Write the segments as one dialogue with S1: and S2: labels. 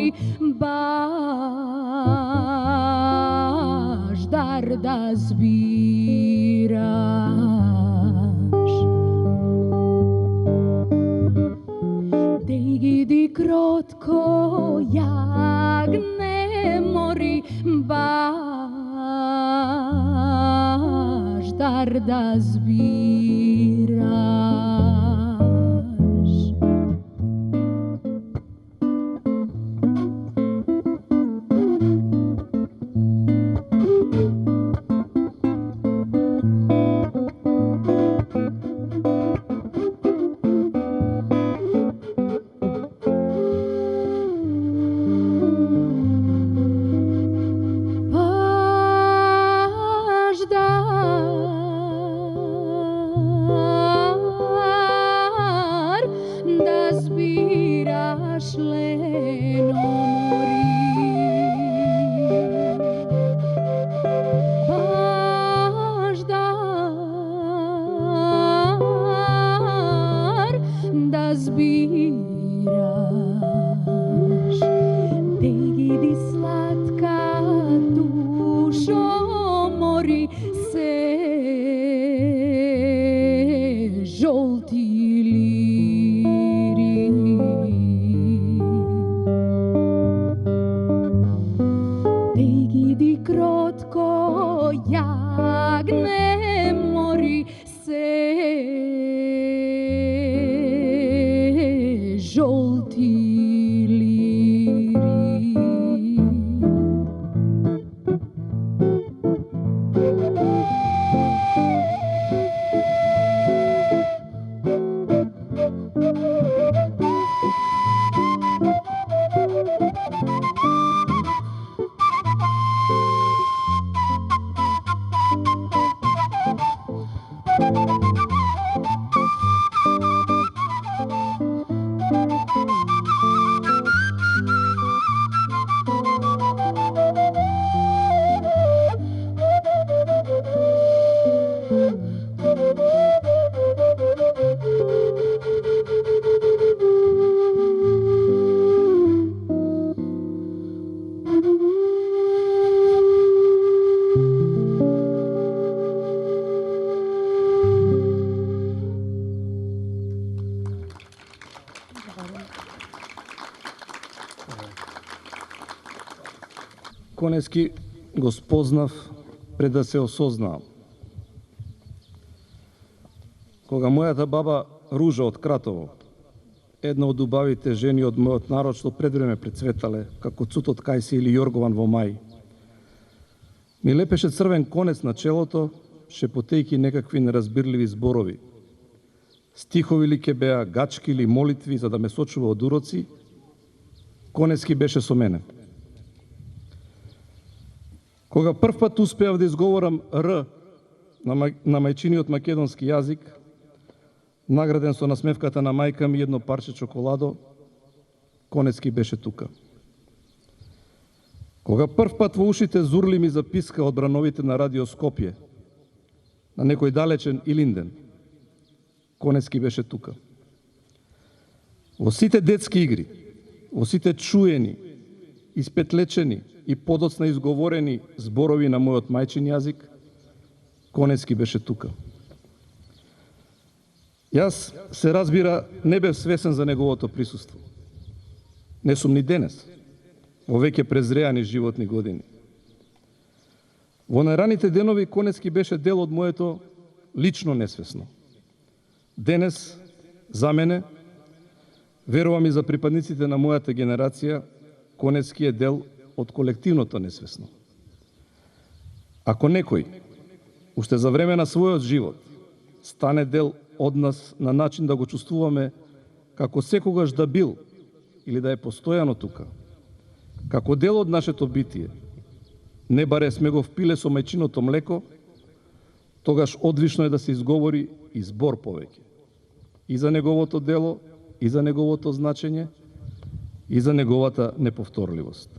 S1: мори баждар да збираш. Деј гиди кротко јагне мори баждар да збираш.
S2: Конески го спознав пред да се осознаам. Кога мојата баба Ружа од Кратово, една од убавите жени од мојот народ што пред време прецветале, како цутот кајси или јоргован во мај, ми лепеше црвен конец на челото, шепотејки некакви неразбирливи зборови. Стихови ли ке беа, гачки или молитви за да ме сочува од уроци, Конески беше со мене. Кога прв пат успеав да изговорам Р на мајчиниот македонски јазик, награден со насмевката на мајка ми едно парче чоколадо, Конески беше тука. Кога прв пат во ушите зурли ми записка од брановите на Радио Скопје, на некој далечен Илинден, Конески беше тука. Во сите детски игри, во сите чуени, испетлечени и подоцна изговорени зборови на мојот мајчин јазик, Конески беше тука. Јас, се разбира, не бев свесен за неговото присуство. Не сум ни денес, во веќе презреани животни години. Во најраните денови Конески беше дел од моето лично несвесно. Денес, за мене, верувам и за припадниците на мојата генерација, Конески е дел од колективното несвесно. Ако некој, уште за време на својот живот, стане дел од нас на начин да го чувствуваме како секогаш да бил или да е постојано тука, како дел од нашето битие, не баре сме го впиле со мајчиното млеко, тогаш одвишно е да се изговори и збор повеќе. И за неговото дело, и за неговото значење, и за неговата неповторливост.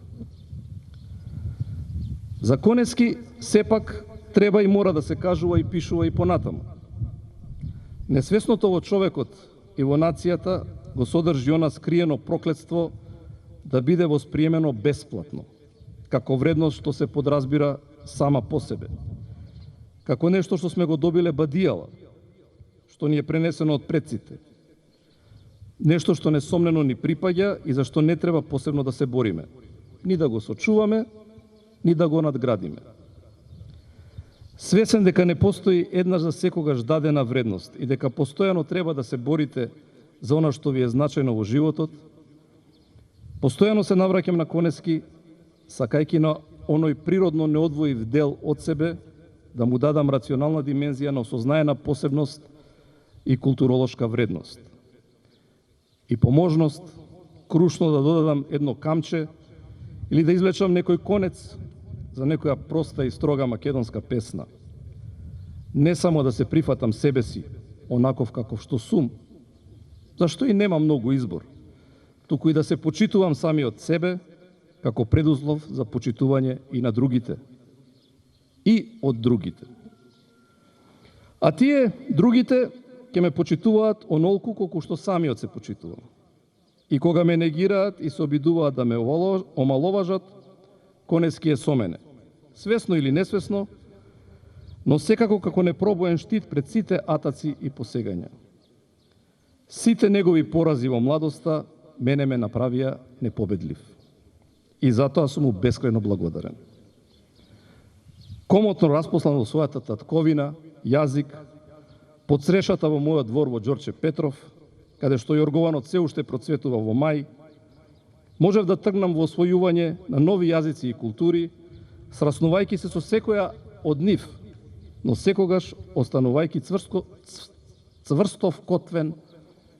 S2: За Конески сепак треба и мора да се кажува и пишува и понатаму. Несвесното во човекот и во нацијата го содржи она скриено проклетство да биде восприемено бесплатно, како вредност што се подразбира сама по себе, како нешто што сме го добиле бадијала, што ни е пренесено од предците, нешто што несомнено ни припаѓа и за што не треба посебно да се бориме, ни да го сочуваме, ни да го надградиме. Свесен дека не постои еднаш за секогаш дадена вредност и дека постојано треба да се борите за она што ви е значајно во животот, постојано се навраќам на Конески, сакајќи на оној природно неодвоив дел од себе, да му дадам рационална димензија на осознаена посебност и културолошка вредност. И по можност, крушно да додадам едно камче или да извлечам некој конец за некоја проста и строга македонска песна. Не само да се прифатам себе си, онаков каков што сум, зашто и нема многу избор, туку и да се почитувам самиот себе, како предуслов за почитување и на другите. И од другите. А тие, другите, ќе ме почитуваат онолку колку што самиот се почитувам. И кога ме негираат и се обидуваат да ме омаловажат, Конески е со мене. Свесно или несвесно, но секако како непробоен штит пред сите атаци и посегања. Сите негови порази во младоста мене ме направија непобедлив. И затоа сум му бескрајно благодарен. Комотно распослан во својата татковина, јазик, под срешата во мојот двор во Ѓорче Петров, каде што јоргованот се уште процветува во мај, можев да тргнам во освојување на нови јазици и култури, сраснувајќи се со секоја од нив, но секогаш останувајќи цврсто вкотвен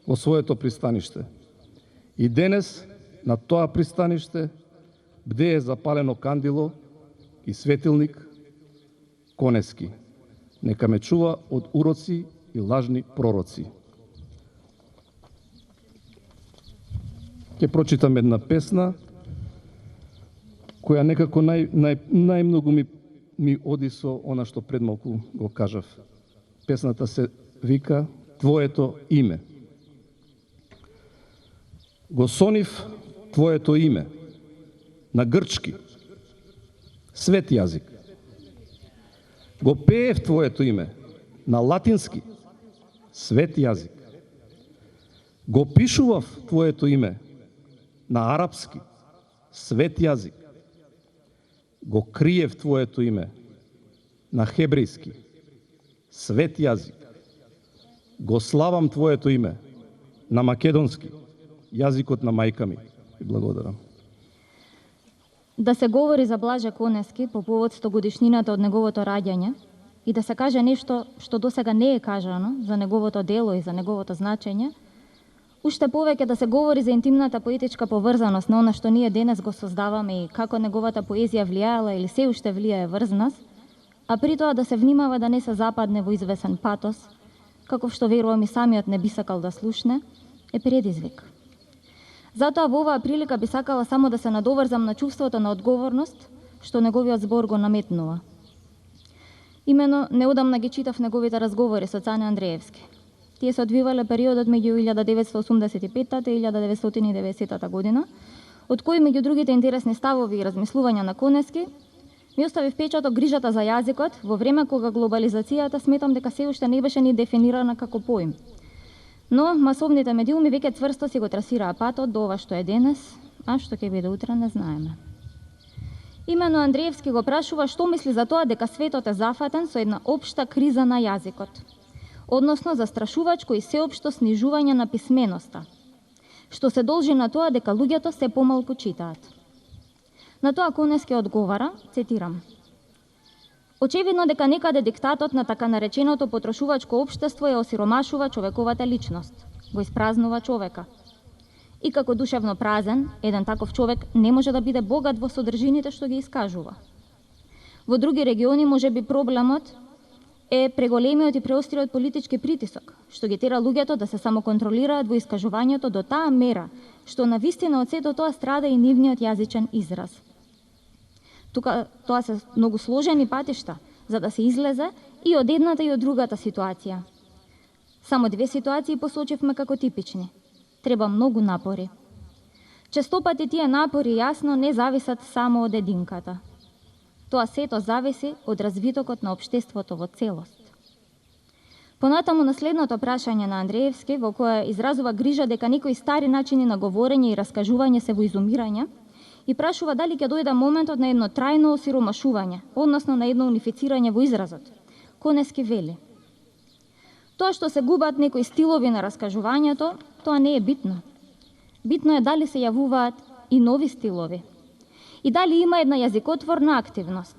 S2: во своето пристаниште. И денес на тоа пристаниште бдее запалено кандило и светилник Конески. Нека ме чува од уроци и лажни пророци. Ќе прочитам една песна која некако најмногу ми оди со она што пред малку го кажав. Песната се вика Твоето име. Го сонив Твоето име на грчки, свет јазик. Го пеев Твоето име на латински, свет јазик. Го пишував Твоето име на арапски, свет јазик. Го криев Твоето име на хебрејски, свет јазик. Го славам Твоето име на македонски, јазикот на мајка ми. И благодарам.
S3: Да се говори за Блаже Конески по повод 100-годишнината од неговото раѓање и да се каже нешто што досега не е кажано за неговото дело и за неговото значење, уште повеќе да се говори за интимната поетичка поврзаност на она што ние денес го создаваме и како неговата поезија влијаела или се уште влијае врз нас, а при тоа да се внимава да не се западне во извесен патос, каков што верувам и самиот не би сакал да слушне, е предизвик. Затоа во оваа прилика би сакала само да се надоврзам на чувството на одговорност што неговиот збор го наметнува. Имено, неодамна ги читав неговите разговори со Цане Андреевски. Тие се одвивале периодот меѓу 1985 и 1990 година, од кои меѓу другите интересни ставови и размислувања на Конески, ми остави впечаток грижата за јазикот во време кога глобализацијата сметам дека се уште не беше ни дефинирана како поим. Но масовните медиуми веќе цврсто си го трасираа патот до ова што е денес, а што ќе биде утре не знаеме. Имено Андреевски го прашува што мисли за тоа дека светот е зафатен со една општа криза на јазикот, односно застрашувачко и сеопшто снижување на писменоста, што се должи на тоа дека луѓето се помалку читаат. На тоа Конески одговара, цитирам: очевидно дека некаде диктатот на така нареченото потрошувачко општество ја осиромашува човековата личност, го испразнува човека. И како душевно празен, еден таков човек не може да биде богат во содржините што ги искажува. Во други региони можеби проблемот е преголемиот и преостриот политички притисок, што ги тера луѓето да се самоконтролираат во искажувањето до таа мера, што на вистина од сето тоа страда и нивниот јазичен израз. Тука тоа се многу сложени патишта за да се излезе и од едната и од другата ситуација. Само две ситуации посочивме како типични. Треба многу напори. Често пати тие напори јасно не зависат само од единката. Тоа сето зависи од развитокот на општеството во целост. Понатаму на следното прашање на Андреевски, во кое изразува грижа дека некои стари начини на говорење и раскажување се во изумирање, и прашува дали ќе дојде моментот на едно трајно осиромашување, односно на едно унифицирање во изразот. Конески вели: тоа што се губат некои стилови на раскажувањето, тоа не е битно. Битно е дали се јавуваат и нови стилови. И дали има една јазикотворна активност.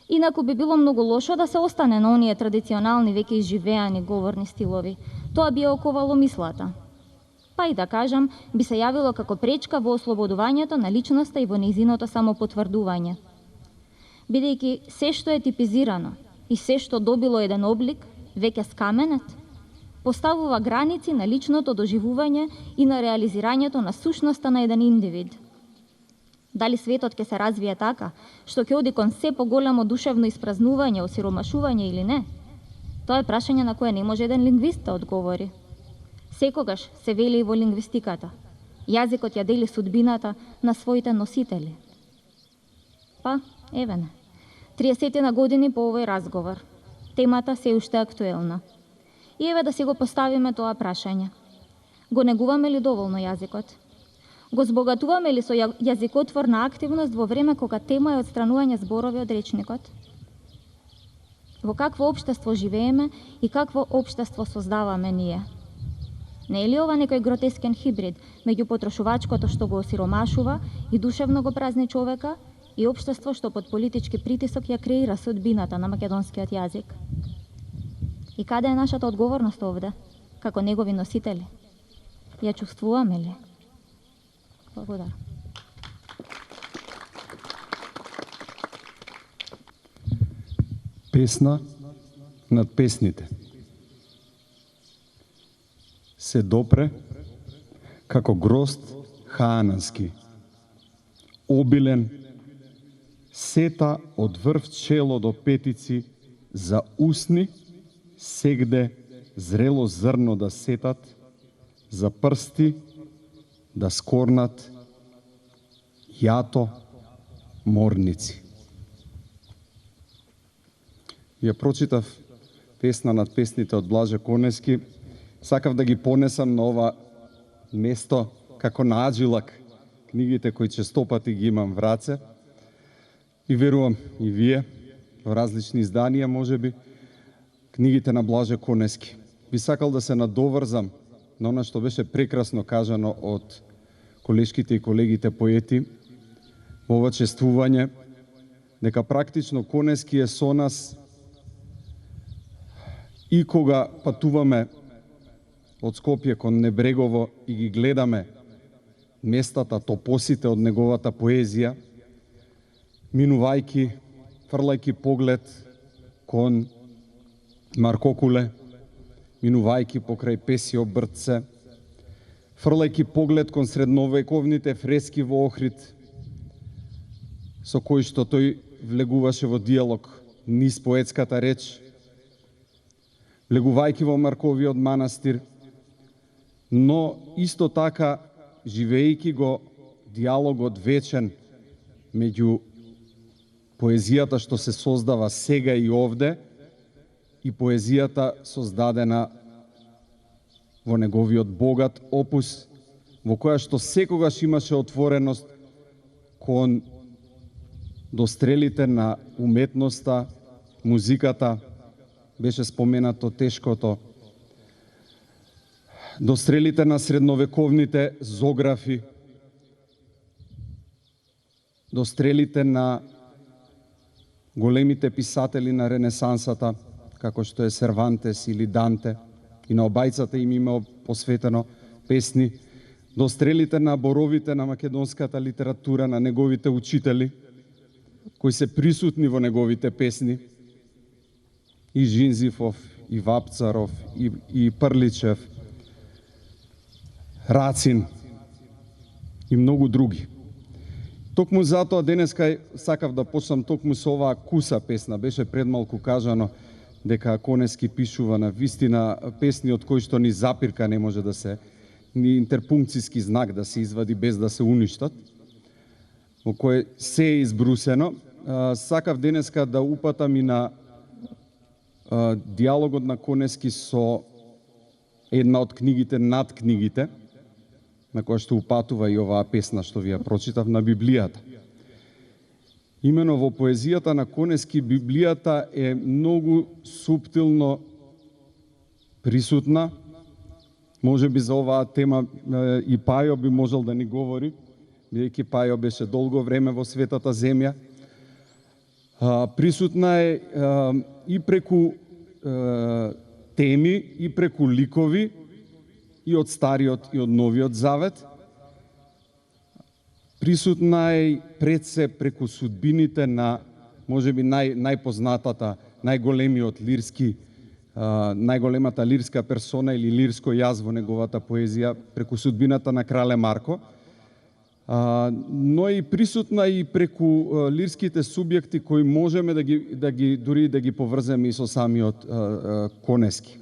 S3: Инаку би било многу лошо да се остане на оние традиционални веќе изживеани говорни стилови. Тоа би ја оковало мислата. Па и да кажам, би се јавило како пречка во ослободувањето на личноста и во нејзиното самопотврдување. Бидејќи се што е типизирано и се што добило еден облик, веќе скаменет, поставува граници на личното доживување и на реализирањето на сушноста на еден индивид. Дали светот ќе се развие така, што ќе оди кон се поголемо душевно испразнување, осиромашување или не? Тоа е прашање на кое не може еден лингвист да одговори. Секогаш се вели и во лингвистиката. Јазикот ја дели судбината на своите носители. Па, еве не. 30 на години по овој разговор. Темата се уште актуелна. И еве да си го поставиме тоа прашање. Го негуваме ли доволно јазикот? Го збогатуваме ли со јазикотворна активност во време кога тема е отстранување зборови од речникот? Во какво општество живееме и какво општество создаваме ние? Не е ли ова некој гротескен хибрид меѓу потрошувачкото што го осиромашува и душевно го празни човека и општество што под политички притисок ја креира судбината на македонскиот јазик? И каде е нашата одговорност овде, како негови носители? Ја чувствуваме ли? Благодарам.
S4: Песна над песните. Се допре како грозд хаанански, обилен, сета од врв чело до петици, за усни сегде зрело зрно да сетат, за прсти да скорнат јато морници. Ја прочитав песна над песните од Блаже Конески. Сакав да ги понесам на ова место како на аджилак книгите кои честопати ги имам в раце. И верувам и вие во различни изданија, можеби, книгите на Блаже Конески. Би сакал да се надоврзам на она што беше прекрасно кажано од колешките и колегите поети во ова чествување, дека практично Конески е со нас и кога патуваме од Скопје кон Небрегово и ги гледаме местата, топосите од неговата поезија, минувајки, фрлајки поглед кон Маркокуле, минувајки покрај Песио брдце, фрлајки поглед кон средновековните фрески во Охрид, со кои што тој влегуваше во диалог низ поетската реч, влегувајки во Марковиот манастир, но исто така живејќи го диалогот вечен меѓу поезијата што се создава сега и овде и поезијата создадена во неговиот богат опус, во која што секогаш имаше отвореност кон дострелите на уметноста, музиката, беше споменато тешкото, дострелите на средновековните зографи, дострелите на големите писатели на Ренесансата, како што е Сервантес или Данте, и на обајцата им има посветено песни, дострелите на боровите на македонската литература, на неговите учители, кои се присутни во неговите песни, и Жинзифов, и Вапцаров, и Прличев, Рацин и многу други. Токму затоа денеска сакав да почнам токму со оваа куса песна. Беше предмалку кажано дека Конески пишува на вистина песни од кои што ни запирка не може да се ни интерпункцијски знак да се извади без да се уништат, во кој се е избрусено. Сакав денеска да упатам и на диалогот на Конески со една од книгите над книгите, на која што упатува и оваа песна што ви ја прочитав, на Библијата. Имено во поезијата на Конески Библијата е многу суптилно присутна. Може би за оваа тема и Пајо би можел да ни говори, бидејќи Пајо беше долго време во светата земја. Присутна е и преку теми, и преку ликови, и од Стариот и од Новиот Завет. Присутна е пред се преку судбините на, можеби најпознатата, најголемата лирска персона или лирско јаз во неговата поезија, преку судбината на крале Марко. Но и присутна и преку лирските субјекти кои можеме дури да ги поврземе и со самиот Конески.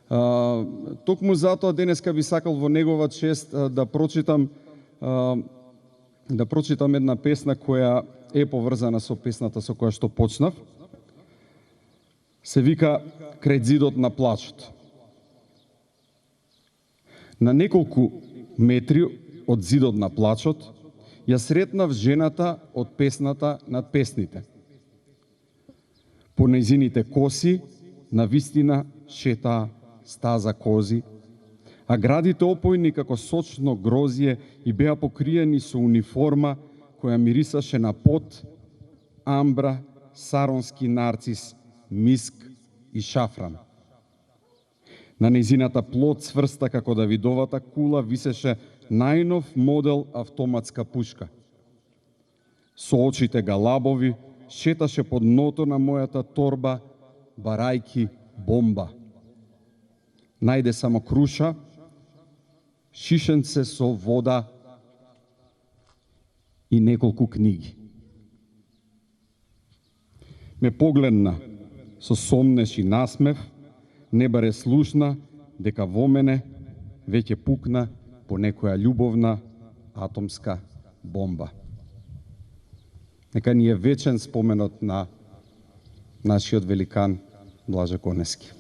S4: Токму затоа денеска би сакал во негова чест да прочитам една песна која е поврзана со песната со која што почнав. Се вика Крај зидот на плачот. На неколку метри од зидот на плачот ја сретнав жената од песната над песните. По нејзините коси на вистина шетаа стаза кози, а градите опојни како сочно грозје и беа покриени со униформа која мирисаше на пот, амбра, саронски нарцис, миск и шафран. На нејзината плот цврста како Давидовата кула висеше најнов модел автоматска пушка. Со очите галабови шеташе под дното на мојата торба, барајки бомба. Најде само круша, шишенце со вода и неколку книги. Ме погледна со сомнеш и насмев, не баре слушна дека во мене веќе пукна по некоја љубовна атомска бомба. Нека ни е вечен споменот на нашиот великан Блаже Конески.